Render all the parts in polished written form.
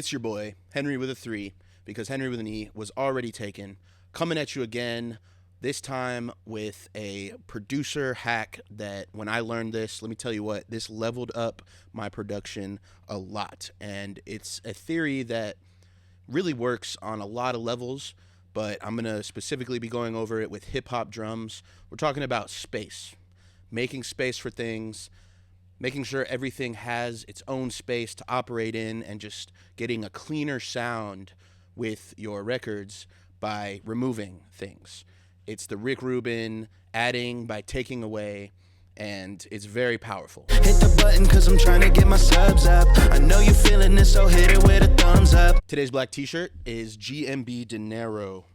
It's your boy, Henry with a 3, because Henry with an E was already taken. Coming at you again, this time with a producer hack that when I learned this, let me tell you what, this leveled up my production a lot. And it's a theory that really works on a lot of levels, but I'm going to specifically be going over it with hip-hop drums. We're talking about space, making space for things, making sure everything has its own space to operate in, and just getting a cleaner sound with your records by removing things. It's the Rick Rubin adding by taking away, and it's very powerful. Hit the button cause I'm trying to get my subs up. I know you feeling this, so hit it with a thumbs up. Today's black t-shirt is GMB Dinero.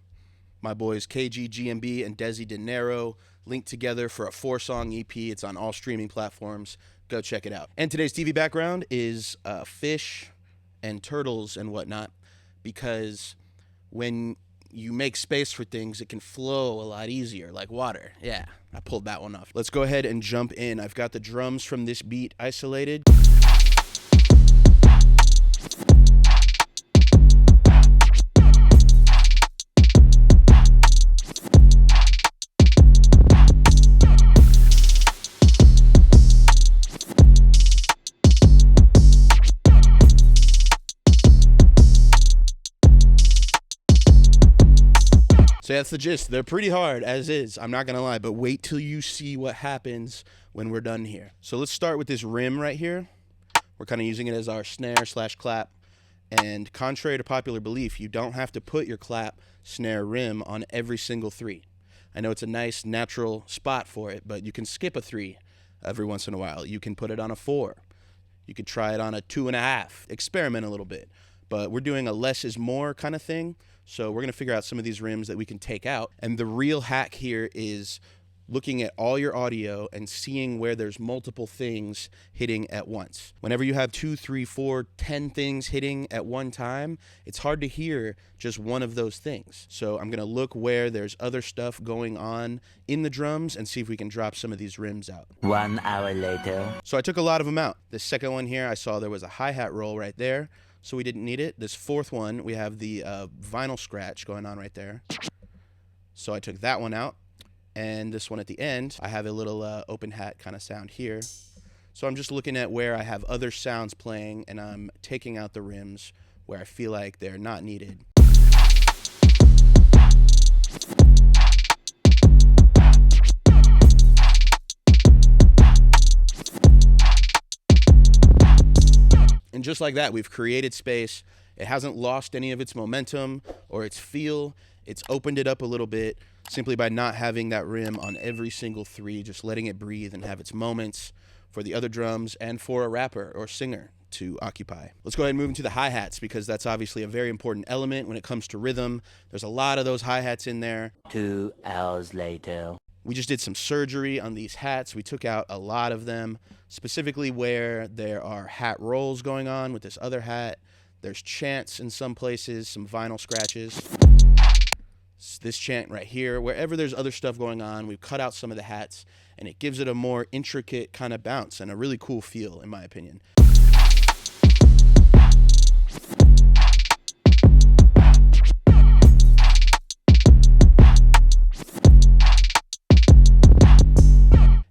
My boys KG, GMB, and Desi Dinero linked together for a 4-song EP. It's on all streaming platforms. Go check it out. And today's TV background is fish and turtles and whatnot, because when you make space for things, it can flow a lot easier, like water. Yeah, I pulled that one off. Let's go ahead and jump in. I've got the drums from this beat isolated. So that's the gist. They're pretty hard as is, I'm not gonna lie, but wait till you see what happens when we're done here. So let's start with this rim right here. We're kind of using it as our snare / clap. And contrary to popular belief, you don't have to put your clap, snare, rim on every single 3. I know it's a nice natural spot for it, but you can skip a 3 every once in a while. You can put it on a 4. You could try it on a 2.5. Experiment a little bit. But we're doing a less is more kind of thing. So we're going to figure out some of these rims that we can take out. And the real hack here is looking at all your audio and seeing where there's multiple things hitting at once. Whenever you have 2, 3, 4, 10 things hitting at one time, it's hard to hear just one of those things. So I'm going to look where there's other stuff going on in the drums and see if we can drop some of these rims out. 1 hour later. So I took a lot of them out. The second one here, I saw there was a hi-hat roll right there, so we didn't need it. This fourth one, we have the vinyl scratch going on right there. So I took that one out. And this one at the end, I have a little open hat kind of sound here. So I'm just looking at where I have other sounds playing, and I'm taking out the rims where I feel like they're not needed. And just like that, we've created space. It hasn't lost any of its momentum or its feel. It's opened it up a little bit simply by not having that rim on every single 3, just letting it breathe and have its moments for the other drums and for a rapper or singer to occupy. Let's go ahead and move into the hi-hats, because that's obviously a very important element when it comes to rhythm. There's a lot of those hi-hats in there. 2 hours later. We just did some surgery on these hats. We took out a lot of them, specifically where there are hat rolls going on with this other hat. There's chants in some places, some vinyl scratches. This chant right here, wherever there's other stuff going on, we've cut out some of the hats, and it gives it a more intricate kind of bounce and a really cool feel, in my opinion.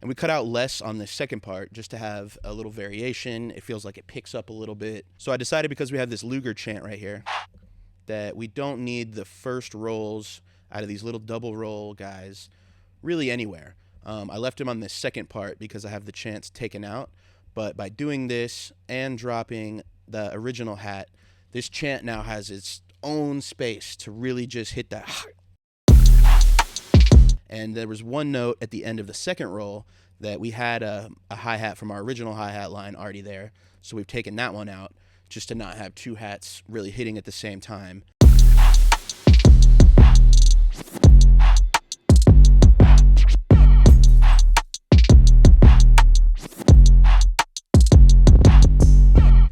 And we cut out less on the second part just to have a little variation. It feels like it picks up a little bit. So I decided, because we have this Luger chant right here, that we don't need the first rolls out of these little double roll guys really anywhere. I left them on this second part because I have the chants taken out. But by doing this and dropping the original hat, this chant now has its own space to really just hit that. And there was one note at the end of the second roll that we had a hi-hat from our original hi-hat line already there. So we've taken that one out just to not have 2 hats really hitting at the same time.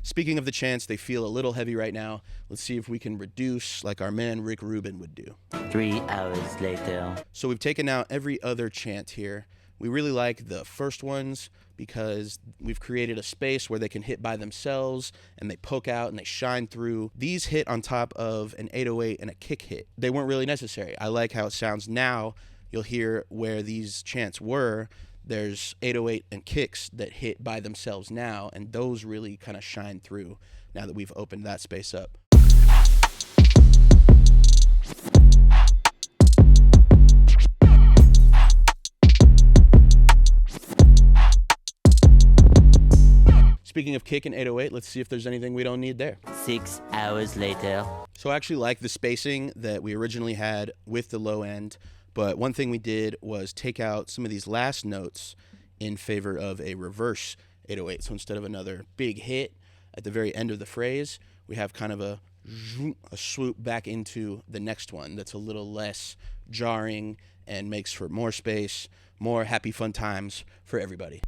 Speaking of the chants, they feel a little heavy right now. Let's see if we can reduce like our man Rick Rubin would do. 3 hours later. So we've taken out every other chant here. We really like the first ones, because we've created a space where they can hit by themselves and they poke out and they shine through. These hit on top of an 808 and a kick hit. They weren't really necessary. I like how it sounds now. You'll hear where these chants were. There's 808 and kicks that hit by themselves now, and those really kind of shine through now that we've opened that space up. Speaking of kick and 808, let's see if there's anything we don't need there. 6 hours later. So I actually like the spacing that we originally had with the low end, but one thing we did was take out some of these last notes in favor of a reverse 808. So instead of another big hit at the very end of the phrase, we have kind of a swoop back into the next one that's a little less jarring and makes for more space, more happy fun times for everybody.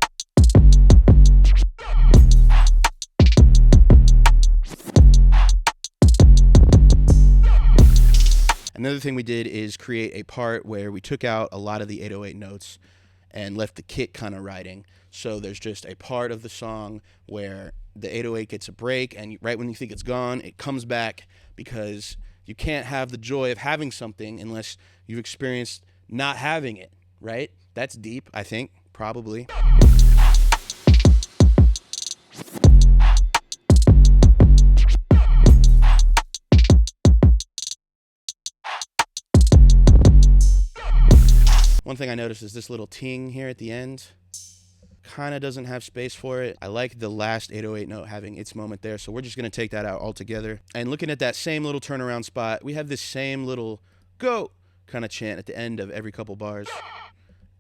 Another thing we did is create a part where we took out a lot of the 808 notes and left the kick kind of riding. So there's just a part of the song where the 808 gets a break, and right when you think it's gone, it comes back, because you can't have the joy of having something unless you've experienced not having it, right? That's deep, I think, probably. One thing I noticed is this little ting here at the end kind of doesn't have space for it. I like the last 808 note having its moment there, so we're just going to take that out altogether. And looking at that same little turnaround spot, we have this same little go kind of chant at the end of every couple bars.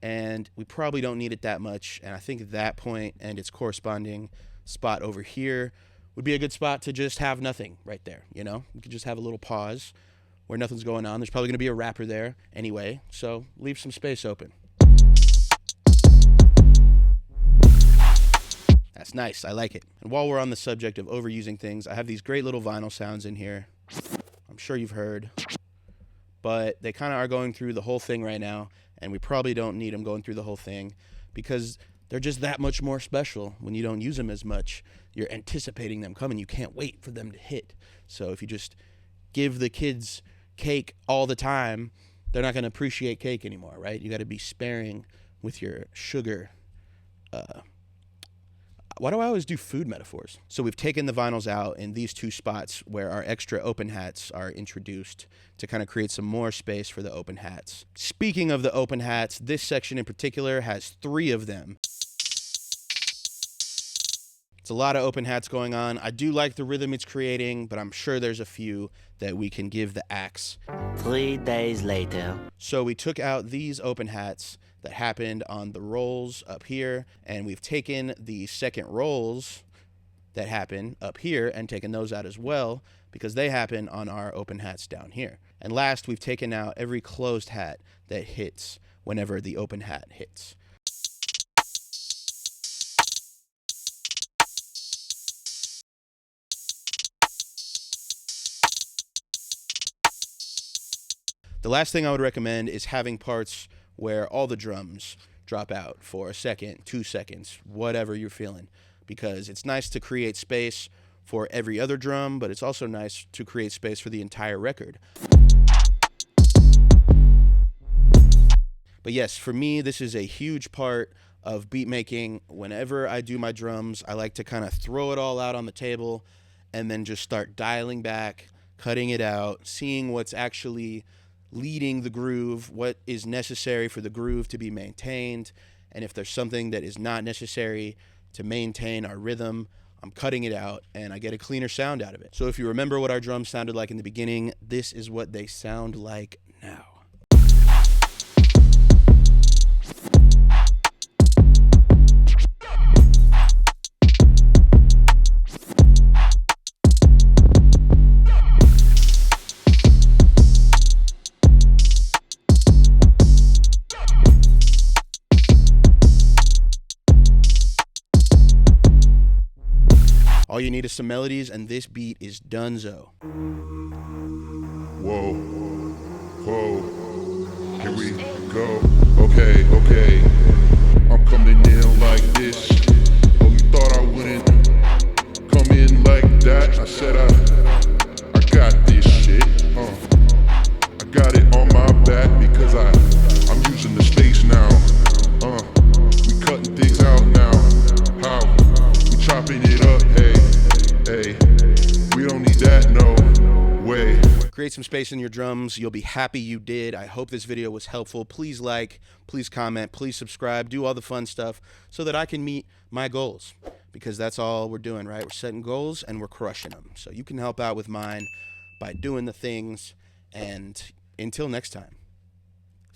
And we probably don't need it that much, and I think that point and its corresponding spot over here would be a good spot to just have nothing right there, you know? We could just have a little pause where nothing's going on. There's probably going to be a rapper there anyway, so leave some space open. That's nice. I like it. And while we're on the subject of overusing things, I have these great little vinyl sounds in here. I'm sure you've heard, but they kind of are going through the whole thing right now, and we probably don't need them going through the whole thing because they're just that much more special when you don't use them as much. You're anticipating them coming. You can't wait for them to hit. So if you just give the kids cake all the time, they're not going to appreciate cake anymore, right? You got to be sparing with your sugar. Why do I always do food metaphors? So we've taken the vinyls out in these two spots where our extra open hats are introduced to kind of create some more space for the open hats. Speaking of the open hats, this section in particular has 3 of them. It's a lot of open hats going on. I do like the rhythm it's creating, but I'm sure there's a few that we can give the axe. 3 days later. So we took out these open hats that happened on the rolls up here, and we've taken the second rolls that happen up here and taken those out as well because they happen on our open hats down here. And last, we've taken out every closed hat that hits whenever the open hat hits. The last thing I would recommend is having parts where all the drums drop out for a second, 2 seconds, whatever you're feeling, because it's nice to create space for every other drum, but it's also nice to create space for the entire record. But yes, for me, this is a huge part of beat making. Whenever I do my drums, I like to kind of throw it all out on the table and then just start dialing back, cutting it out, seeing what's actually leading the groove, what is necessary for the groove to be maintained, and if there's something that is not necessary to maintain our rhythm, I'm cutting it out and I get a cleaner sound out of it. So if you remember what our drums sounded like in the beginning, this is what they sound like now. All you need is some melodies, and this beat is donezo. Whoa, whoa, here we go. Okay, I'm coming in like this. I said I got this shit. I got it on my back because I'm using the space now. We cutting things out now. How? We chopping it up, hey. We don't need that, no way. Create some space in your drums. You'll be happy you did. I hope this video was helpful. Please like, please comment, please subscribe, do all the fun stuff so that I can meet my goals, because that's all we're doing, right? We're setting goals and we're crushing them. So you can help out with mine by doing the things. And until next time,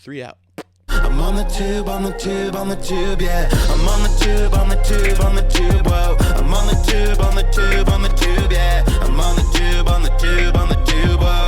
3 out. I'm on the tube, yeah. I'm on the tube, whoa. I'm on the tube, yeah. I'm on the tube, whoa.